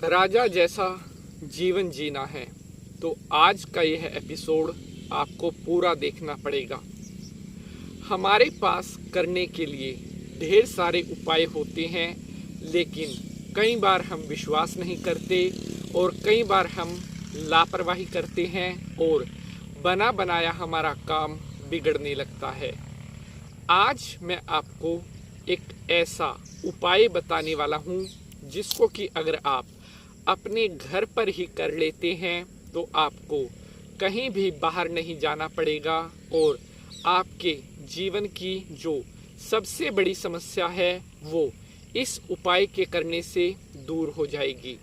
राजा जैसा जीवन जीना है तो आज का यह एपिसोड आपको पूरा देखना पड़ेगा। हमारे पास करने के लिए ढेर सारे उपाय होते हैं, लेकिन कई बार हम विश्वास नहीं करते और कई बार हम लापरवाही करते हैं और बना बनाया हमारा काम बिगड़ने लगता है। आज मैं आपको एक ऐसा उपाय बताने वाला हूँ जिसको कि अगर आप अपने घर पर ही कर लेते हैं तो आपको कहीं भी बाहर नहीं जाना पड़ेगा और आपके जीवन की जो सबसे बड़ी समस्या है वो इस उपाय के करने से दूर हो जाएगी।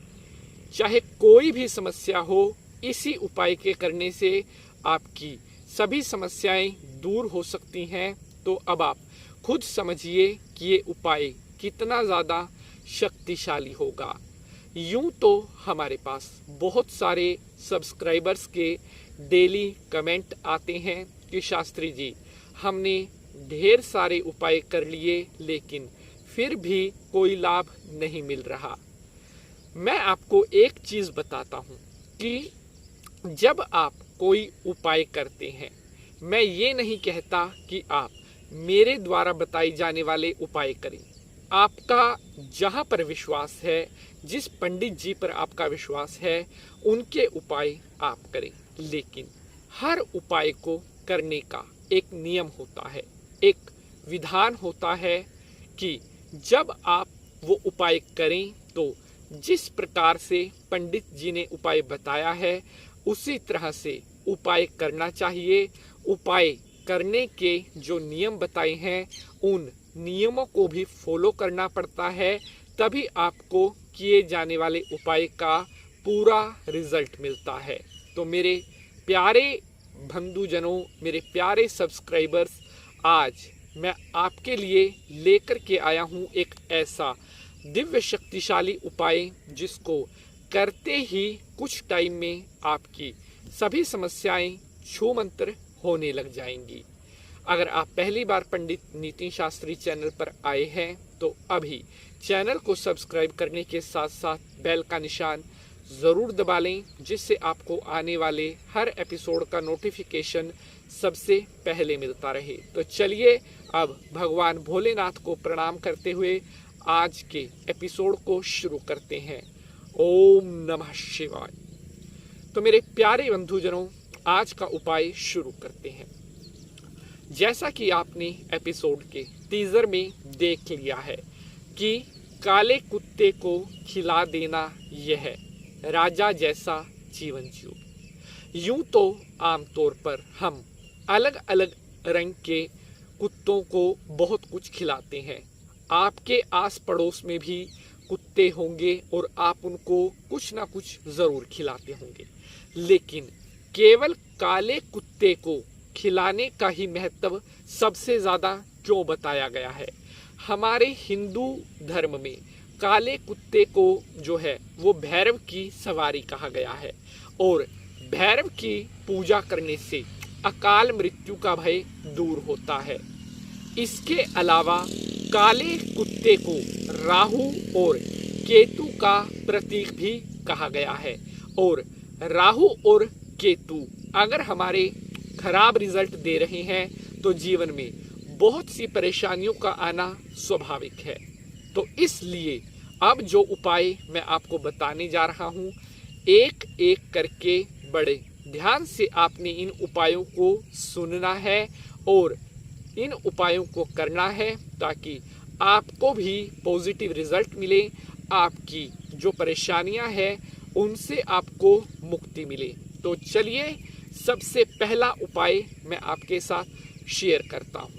चाहे कोई भी समस्या हो, इसी उपाय के करने से आपकी सभी समस्याएं दूर हो सकती हैं। तो अब आप खुद समझिए कि ये उपाय कितना ज़्यादा शक्तिशाली होगा। यूं तो हमारे पास बहुत सारे सब्सक्राइबर्स के डेली कमेंट आते हैं कि शास्त्री जी, हमने ढेर सारे उपाय कर लिए लेकिन फिर भी कोई लाभ नहीं मिल रहा। मैं आपको एक चीज़ बताता हूँ कि जब आप कोई उपाय करते हैं, मैं ये नहीं कहता कि आप मेरे द्वारा बताई जाने वाले उपाय करें। आपका जहाँ पर विश्वास है, जिस पंडित जी पर आपका विश्वास है, उनके उपाय आप करें। लेकिन हर उपाय को करने का एक नियम होता है, एक विधान होता है कि जब आप वो उपाय करें तो जिस प्रकार से पंडित जी ने उपाय बताया है उसी तरह से उपाय करना चाहिए। उपाय करने के जो नियम बताए हैं उन नियमों को भी फॉलो करना पड़ता है, तभी आपको किए जाने वाले उपाय का पूरा रिजल्ट मिलता है। तो मेरे प्यारे बंधुजनों, मेरे प्यारे सब्सक्राइबर्स, आज मैं आपके लिए लेकर के आया हूँ एक ऐसा दिव्य शक्तिशाली उपाय जिसको करते ही कुछ टाइम में आपकी सभी समस्याएं छूमंतर होने लग जाएंगी। अगर आप पहली बार पंडित नितिन शास्त्री चैनल पर आए हैं तो अभी चैनल को सब्सक्राइब करने के साथ साथ बेल का निशान ज़रूर दबा लें, जिससे आपको आने वाले हर एपिसोड का नोटिफिकेशन सबसे पहले मिलता रहे। तो चलिए अब भगवान भोलेनाथ को प्रणाम करते हुए आज के एपिसोड को शुरू करते हैं। ओम नमः शिवाय। तो मेरे प्यारे बंधुजनों, आज का उपाय शुरू करते हैं। जैसा कि आपने एपिसोड के टीजर में देख लिया है कि काले कुत्ते को खिला देना यह है राजा जैसा जीवन जियो। यूं तो आमतौर पर हम अलग अलग रंग के कुत्तों को बहुत कुछ खिलाते हैं। आपके आस पड़ोस में भी कुत्ते होंगे और आप उनको कुछ ना कुछ ज़रूर खिलाते होंगे, लेकिन केवल काले कुत्ते को खिलाने का ही महत्व सबसे ज़्यादा क्यों बताया गया है? हमारे हिंदू धर्म में काले कुत्ते को जो है वो भैरव की सवारी कहा गया है और भैरव की पूजा करने से अकाल मृत्यु का भय दूर होता है। इसके अलावा काले कुत्ते को राहु और केतु का प्रतीक भी कहा गया है और राहु और केतु अगर हमारे खराब रिजल्ट दे रहे हैं तो जीवन में बहुत सी परेशानियों का आना स्वाभाविक है। तो इसलिए अब जो उपाय मैं आपको बताने जा रहा हूँ, एक एक करके बड़े ध्यान से आपने इन उपायों को सुनना है और इन उपायों को करना है ताकि आपको भी पॉजिटिव रिजल्ट मिले, आपकी जो परेशानियां हैं उनसे आपको मुक्ति मिले। तो चलिए सबसे पहला उपाय मैं आपके साथ शेयर करता हूँ।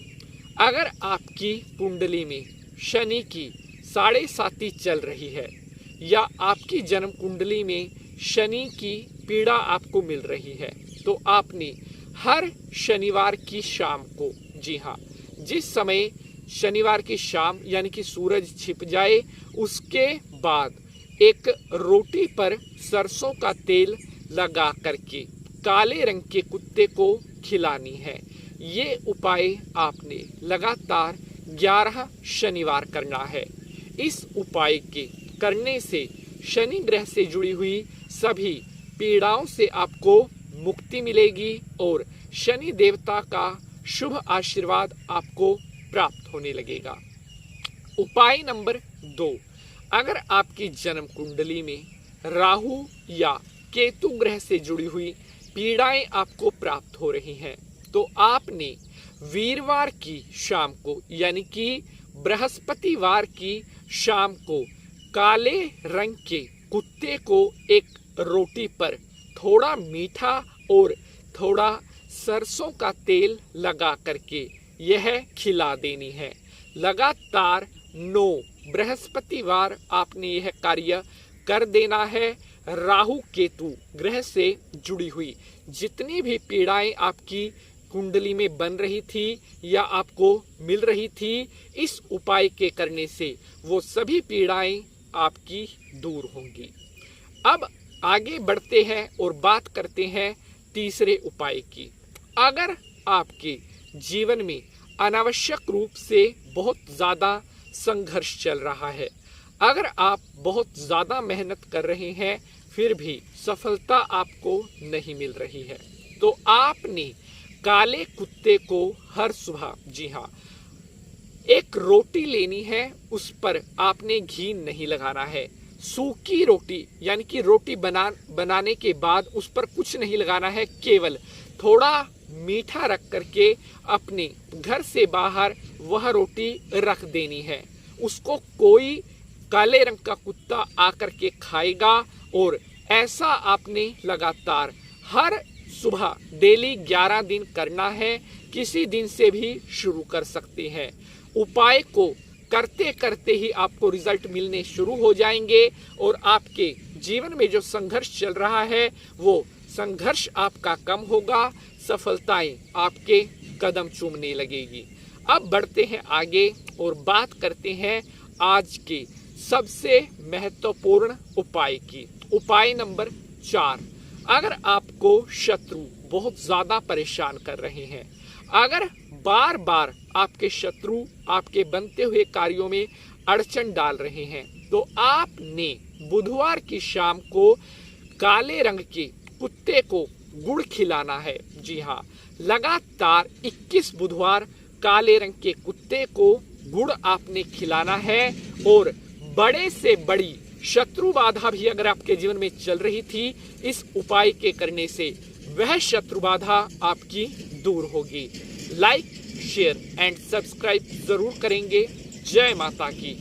अगर आपकी कुंडली में शनि की 7.5 चल रही है या आपकी जन्म कुंडली में शनि की पीड़ा आपको मिल रही है तो आपने हर शनिवार की शाम को, जी हाँ, जिस समय शनिवार की शाम यानी कि सूरज छिप जाए उसके बाद एक रोटी पर सरसों का तेल लगा करके काले रंग के कुत्ते को खिलानी है। ये उपाय आपने लगातार 11 शनिवार करना है। इस उपाय के करने से शनि ग्रह से जुड़ी हुई सभी पीड़ाओं से आपको मुक्ति मिलेगी और शनि देवता का शुभ आशीर्वाद आपको प्राप्त होने लगेगा। उपाय नंबर 2, अगर आपकी जन्म कुंडली में राहु या केतु ग्रह से जुड़ी हुई पीड़ाएं आपको प्राप्त हो रही हैं, तो आपने वीरवार की शाम को यानी कि बृहस्पतिवार की शाम को काले रंग के कुत्ते को एक रोटी पर थोड़ा मीठा और थोड़ा सरसों का तेल लगा करके यह खिला देनी है। लगातार 9 बृहस्पतिवार आपने यह कार्य कर देना है। राहु केतु ग्रह से जुड़ी हुई जितनी भी पीड़ाएं आपकी कुंडली में बन रही थी या आपको मिल रही थी, इस उपाय के करने से वो सभी पीड़ाएं आपकी दूर होंगी। अब आगे बढ़ते हैं और बात करते हैं तीसरे उपाय की। अगर आपके जीवन में अनावश्यक रूप से बहुत ज़्यादा संघर्ष चल रहा है, अगर आप बहुत ज़्यादा मेहनत कर रहे हैं फिर भी सफलता आपको नहीं मिल रही है, तो आपने काले कुत्ते को हर सुबह, जी हाँ, एक रोटी लेनी है, उस पर आपने घी नहीं लगाना है। सूखी रोटी यानी कि रोटी बनाने के बाद उस पर कुछ नहीं लगाना है, केवल थोड़ा मीठा रख करके अपने घर से बाहर वह रोटी रख देनी है। उसको कोई काले रंग का कुत्ता आकर के खाएगा और ऐसा आपने लगातार हर सुबह डेली 11 दिन करना है। किसी दिन से भी शुरू कर सकते हैं। उपाय को करते करते ही आपको रिजल्ट मिलने शुरू हो जाएंगे और आपके जीवन में जो संघर्ष चल रहा है वो संघर्ष आपका कम होगा, सफलताएं आपके कदम चूमने लगेगी। अब बढ़ते हैं आगे और बात करते हैं आज के सबसे महत्वपूर्ण उपाय की। उपाय नंबर 4, अगर आपको शत्रु बहुत ज्यादा परेशान कर रहे हैं, अगर बार बार आपके शत्रु आपके बनते हुए कार्यों में अड़चन डाल रहे हैं, तो आपने बुधवार की शाम को काले रंग के कुत्ते को गुड़ खिलाना है। जी हाँ, लगातार 21 बुधवार काले रंग के कुत्ते को गुड़ आपने खिलाना है और बड़े से बड़ी शत्रु बाधा भी अगर आपके जीवन में चल रही थी, इस उपाय के करने से वह शत्रु बाधा आपकी दूर होगी। लाइक, शेयर एंड सब्सक्राइब जरूर करेंगे। जय माता की।